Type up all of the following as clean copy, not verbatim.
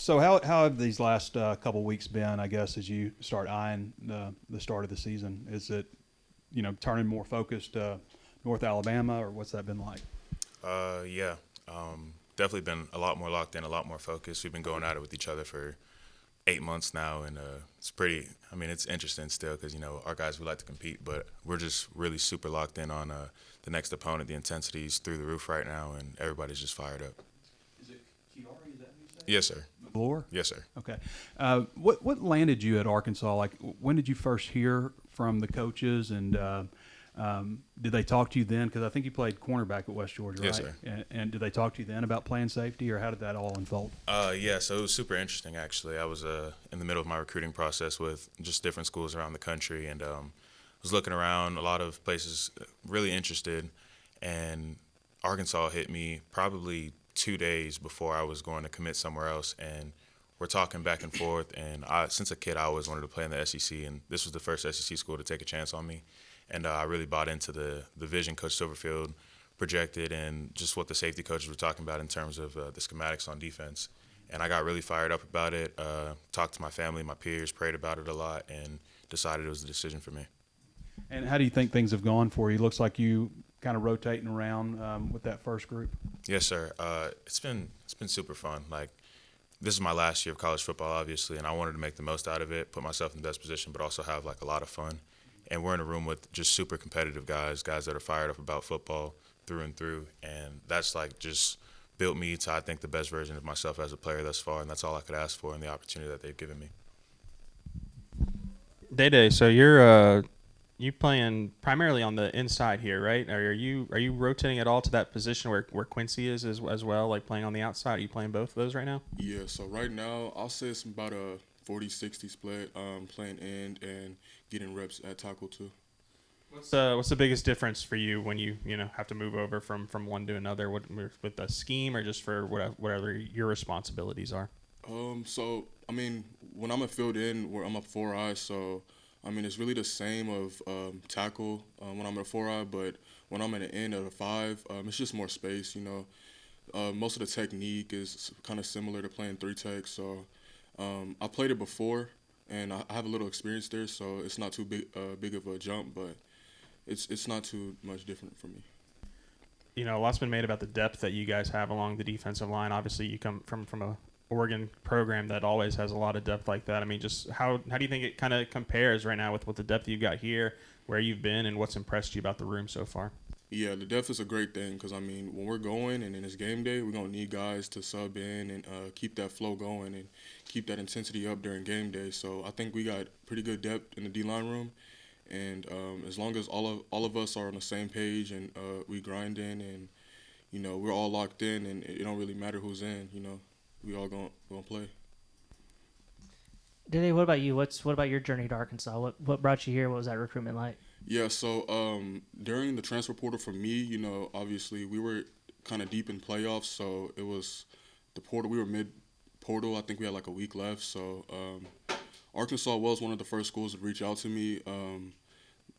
So how have these last couple weeks been? I guess as you start eyeing the start of the season, is it turning more focused North Alabama, or what's that been like? Yeah, definitely been a lot more locked in, a lot more focused. We've been going at it with each other for 8 months now, and it's pretty. I mean, it's interesting still because our guys we like to compete, but we're just really super locked in on the next opponent. The intensity's through the roof right now, and everybody's just fired up. Is it Kyeaure? Is that who you say? Yes, sir. Magloire? Yes, sir. Okay. What landed you at Arkansas? Like, when did you first hear from the coaches, and did they talk to you then? Because I think you played cornerback at West Georgia, Yes, right? sir. And did they talk to you then about playing safety, or how did that all unfold? Yeah, so it was super interesting actually. I was in the middle of my recruiting process with just different schools around the country, and was looking around a lot of places, really interested, and Arkansas hit me probably 2 days before I was going to commit somewhere else, and we're talking back and forth. And since a kid, I always wanted to play in the SEC, and this was the first SEC school to take a chance on me, and I really bought into the vision Coach Silverfield projected and just what the safety coaches were talking about in terms of the schematics on defense. And I got really fired up about it, talked to my family, my peers, prayed about it a lot, and decided it was the decision for me. And how do you think things have gone for you? Looks like you kind of rotating around with that first group. Yes, sir. It's been super fun. Like, this is my last year of college football, obviously, and I wanted to make the most out of it, put myself in the best position, but also have like a lot of fun. And we're in a room with just super competitive guys that are fired up about football through and through, and that's like just built me to, I think, the best version of myself as a player thus far, and that's all I could ask for in the opportunity that they've given me. Day Day, so you're you playing primarily on the inside here, right? Are you rotating at all to that position where Quincy is as well, like playing on the outside? Are you playing both of those right now? Yeah, so right now I'll say it's about a 40-60 split, playing end and getting reps at tackle too. What's the biggest difference for you when you have to move over from one to another? With the scheme, or just for whatever your responsibilities are? So I mean, when I'm a field end, where I'm a 4-eye, so I mean it's really the same of tackle when I'm at a 4-eye, but when I'm at an end at a 5, it's just more space. Most of the technique is kind of similar to playing 3 tech, so I played it before, and I have a little experience there, so it's not too big of a jump, but it's not too much different for me. A lot's been made about the depth that you guys have along the defensive line. Obviously, you come from a Oregon program that always has a lot of depth like that. I mean, just how do you think it kind of compares right now with what the depth you've got here, where you've been, and what's impressed you about the room so far? Yeah, the depth is a great thing because, I mean, when we're going and then it's game day, we're going to need guys to sub in and keep that flow going and keep that intensity up during game day. So I think we got pretty good depth in the D-line room. And as long as all of us are on the same page and we grinding and, we're all locked in and it don't really matter who's in, we all gonna play. Dede, what about you? What about your journey to Arkansas? What brought you here? What was that recruitment like? Yeah, so during the transfer portal for me, obviously we were kind of deep in playoffs, so it was the portal. We were mid-portal. I think we had like a week left. So Arkansas was one of the first schools to reach out to me.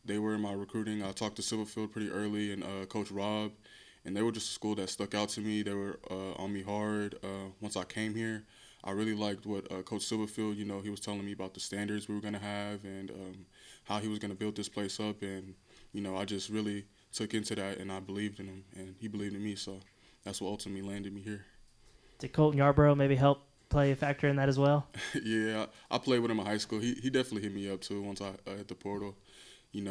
They were in my recruiting. I talked to Silverfield pretty early and Coach Rob, and they were just a school that stuck out to me. They were on me hard. Once I came here, I really liked what Coach Silverfield, he was telling me about the standards we were going to have and how he was going to build this place up. And, I just really took into that, and I believed in him, and he believed in me. So that's what ultimately landed me here. Did Colton Yarborough maybe help play a factor in that as well? Yeah, I played with him in high school. He definitely hit me up, too, once I hit the portal. He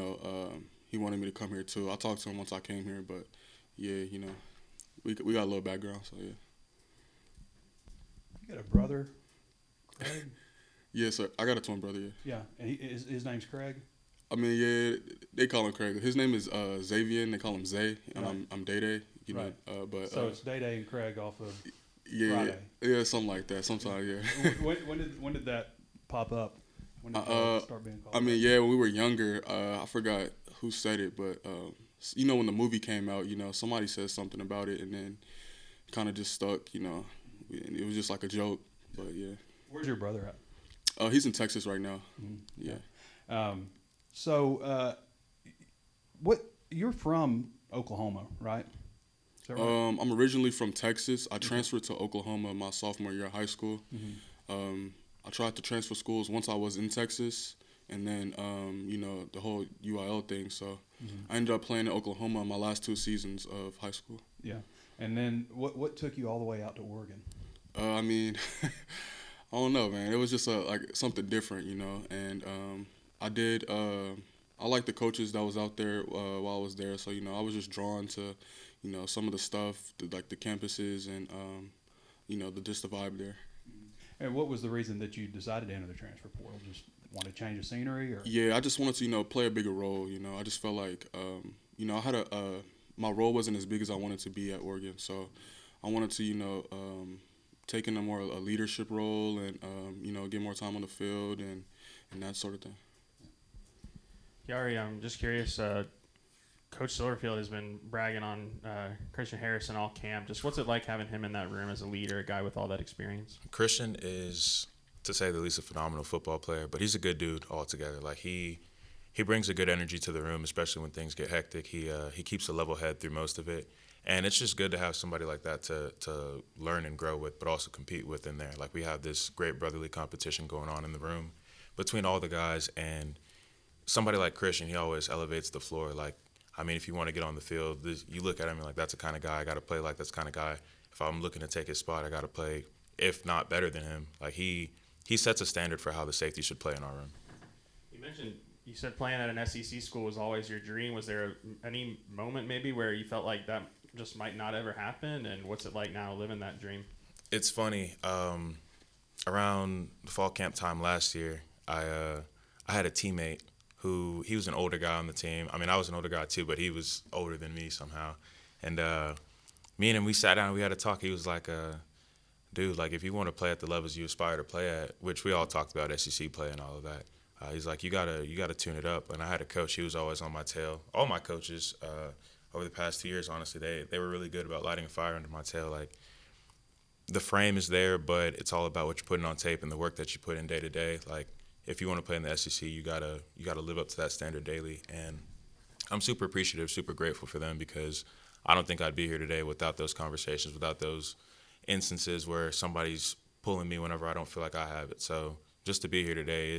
wanted me to come here, too. I talked to him once I came here, but, yeah, we got a little background, so, yeah. You got a brother, Craig? Yes, sir. I got a twin brother, yeah. Yeah, and his name's Craig? I mean, yeah, they call him Craig. His name is Xavian. They call him Zay, and Right. I'm Day. Right. So it's Day Day and Craig off of yeah, Friday. yeah, something like that. Sometimes, yeah. when did that pop up? When did start being called? I mean, yeah, when we were younger, I forgot who said it, but when the movie came out, somebody said something about it, and then kind of just stuck. It was just like a joke, but yeah. Where's your brother at? He's in Texas right now. Mm-hmm. Yeah. So, you're from Oklahoma, right? Is that right? I'm originally from Texas. I transferred to Oklahoma my sophomore year of high school. I tried to transfer schools once I was in Texas, and then the whole UIL thing. So I ended up playing in Oklahoma my last 2 seasons of high school. Yeah. And then what took you all the way out to Oregon? I mean, I don't know, man. It was just like something different, And I did. I liked the coaches that was out there while I was there. So I was just drawn to, some of the stuff, like the campuses and just the vibe there. And what was the reason that you decided to enter the transfer portal? Just want to change the scenery, or? Yeah, I just wanted to play a bigger role. I just felt like I had my role wasn't as big as I wanted to be at Oregon, so I wanted to take in a leadership role and get more time on the field and that sort of thing. Kyeaure, I'm just curious. Coach Silverfield has been bragging on Christian Harrison all camp. Just what's it like having him in that room as a leader, a guy with all that experience? Christian is, to say the least, a phenomenal football player, but he's a good dude altogether. Like he brings a good energy to the room, especially when things get hectic. He keeps a level head through most of it, and it's just good to have somebody like that to learn and grow with, but also compete with in there. Like we have this great brotherly competition going on in the room between all the guys, and somebody like Christian, he always elevates the floor. Like, I mean, if you want to get on the field, you look at him and like, that's the kind of guy I got to play like. That's the kind of guy. If I'm looking to take his spot, I got to play, if not better than him. Like he sets a standard for how the safety should play in our room. You said playing at an SEC school was always your dream. Was there any moment maybe where you felt like that just might not ever happen? And what's it like now living that dream? It's funny. Around the fall camp time last year, I had a teammate who, he was an older guy on the team. I mean, I was an older guy too, but he was older than me somehow. And me and him, we sat down and we had a talk. He was like, dude, like if you want to play at the levels you aspire to play at, which we all talked about SEC play and all of that, he's like, you gotta tune it up. And I had a coach, he was always on my tail. All my coaches over the past 2 years, honestly, they were really good about lighting a fire under my tail. Like the frame is there, but it's all about what you're putting on tape and the work that you put in day to day. Like if you want to play in the SEC, you gotta live up to that standard daily. And I'm super appreciative, super grateful for them, because I don't think I'd be here today without those conversations, without those instances where somebody's pulling me whenever I don't feel like I have it. So just to be here today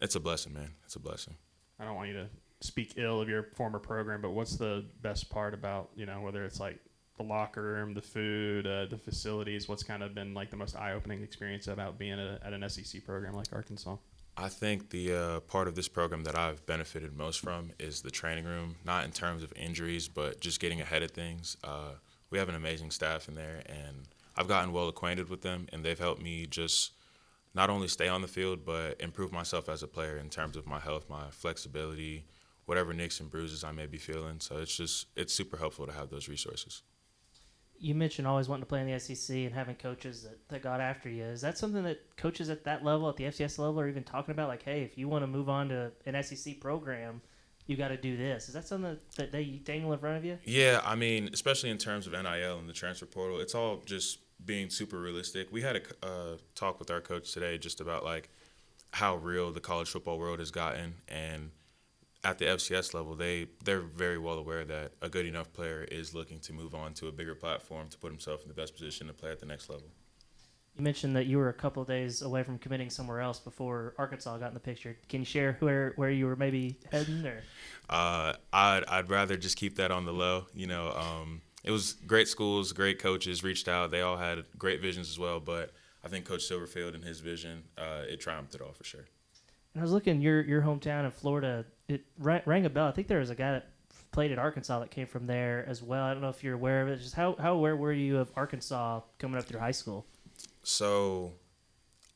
it's a blessing, man. It's a blessing. I don't want you to speak ill of your former program, but what's the best part about, whether it's like the locker room, the food, the facilities, what's kind of been like the most eye-opening experience about being at an SEC program like Arkansas? I think the part of this program that I've benefited most from is the training room, not in terms of injuries, but just getting ahead of things. We have an amazing staff in there, and I've gotten well acquainted with them, and they've helped me just not only stay on the field, but improve myself as a player in terms of my health, my flexibility, whatever nicks and bruises I may be feeling. So it's super helpful to have those resources. You mentioned always wanting to play in the SEC and having coaches that got after you. Is that something that coaches at that level, at the FCS level, are even talking about? Like, hey, if you want to move on to an SEC program, you got to do this. Is that something that they dangle in front of you? Yeah, I mean, especially in terms of NIL and the transfer portal, it's all just being super realistic. We had a talk with our coach today just about like how real the college football world has gotten, and at the FCS level, they're very well aware that a good enough player is looking to move on to a bigger platform to put himself in the best position to play at the next level. You mentioned that you were a couple of days away from committing somewhere else before Arkansas got in the picture. Can you share where you were maybe heading? Or I'd rather just keep that on the low. It was great schools, great coaches reached out. They all had great visions as well, but I think Coach Silverfield and his vision, it triumphed it all for sure. And I was looking, your hometown in Florida, it rang a bell. I think there was a guy that played at Arkansas that came from there as well. I don't know if you're aware of it. Just how aware were you of Arkansas coming up through high school? So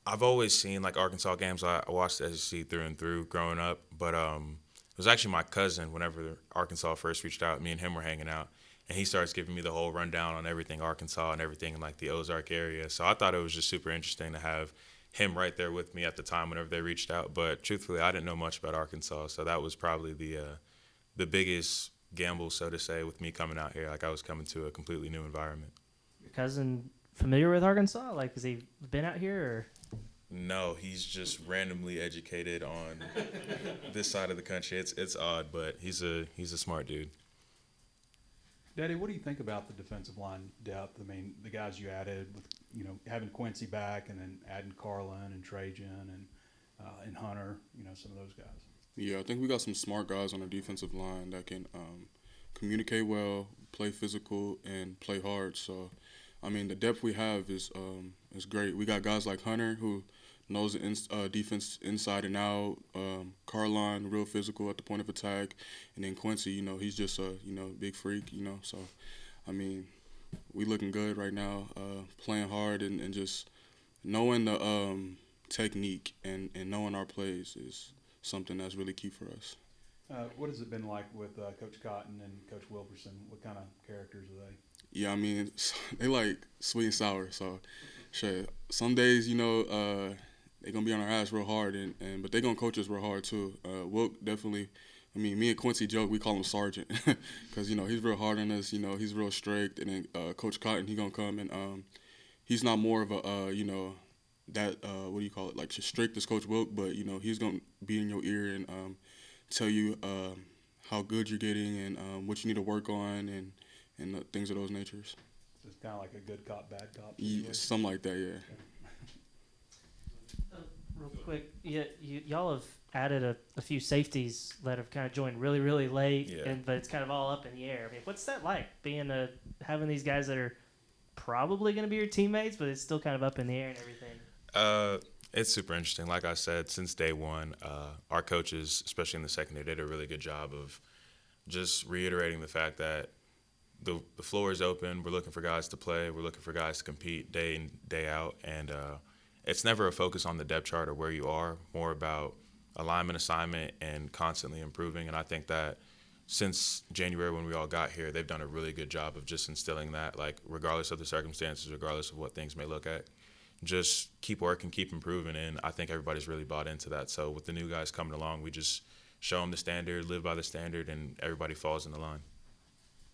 I've always seen like Arkansas games. I watched the SEC through and through growing up, but it was actually my cousin, whenever Arkansas first reached out, me and him were hanging out, and he starts giving me the whole rundown on everything Arkansas and everything in like the Ozark area. So I thought it was just super interesting to have him right there with me at the time whenever they reached out. But truthfully, I didn't know much about Arkansas, so that was probably the biggest gamble, so to say, with me coming out here. Like I was coming to a completely new environment. Your cousin familiar with Arkansas? Like, has he been out here? Or? No, he's just randomly educated on this side of the country. It's odd, but he's a smart dude. Daddy, what do you think about the defensive line depth? I mean, the guys you added with, having Quincy back and then adding Carlin and Trajan and Hunter, some of those guys. Yeah, I think we got some smart guys on the defensive line that can communicate well, play physical, and play hard. So, I mean, the depth we have is great. We got guys like Hunter who knows the defense inside and out. Carline, real physical at the point of attack, and then Quincy, he's just a big freak. So, I mean, we looking good right now, playing hard and just knowing the technique and knowing our plays is something that's really key for us. What has it been like with Coach Cotton and Coach Wilkerson? What kind of characters are they? Yeah, I mean, they like sweet and sour. So, shit, some days, they're going to be on our ass real hard, but they're going to coach us real hard, too. Wilk definitely, me and Quincy joke, we call him Sergeant because, he's real hard on us. He's real strict. And then Coach Cotton, he's going to come and he's not more of a, like strict as Coach Wilk, but, he's going to be in your ear and tell you how good you're getting and what you need to work on and things of those natures. So it's kind of like a good cop, bad cop. Yeah, something like that, yeah. Real quick, y'all have added a few safeties that have kind of joined really, really late, but it's kind of all up in the air. I mean, what's that like, having these guys that are probably going to be your teammates, but it's still kind of up in the air and everything? It's super interesting. Like I said, since day one, our coaches, especially in the secondary, did a really good job of just reiterating the fact that the floor is open. We're looking for guys to play. We're looking for guys to compete day in, day out. And it's never a focus on the depth chart or where you are, more about alignment, assignment, and constantly improving. And I think that since January when we all got here, they've done a really good job of just instilling that, like, regardless of the circumstances, regardless of what things may look at, just keep working, keep improving. And I think everybody's really bought into that. So with the new guys coming along, we just show them the standard, live by the standard, and everybody falls in the line.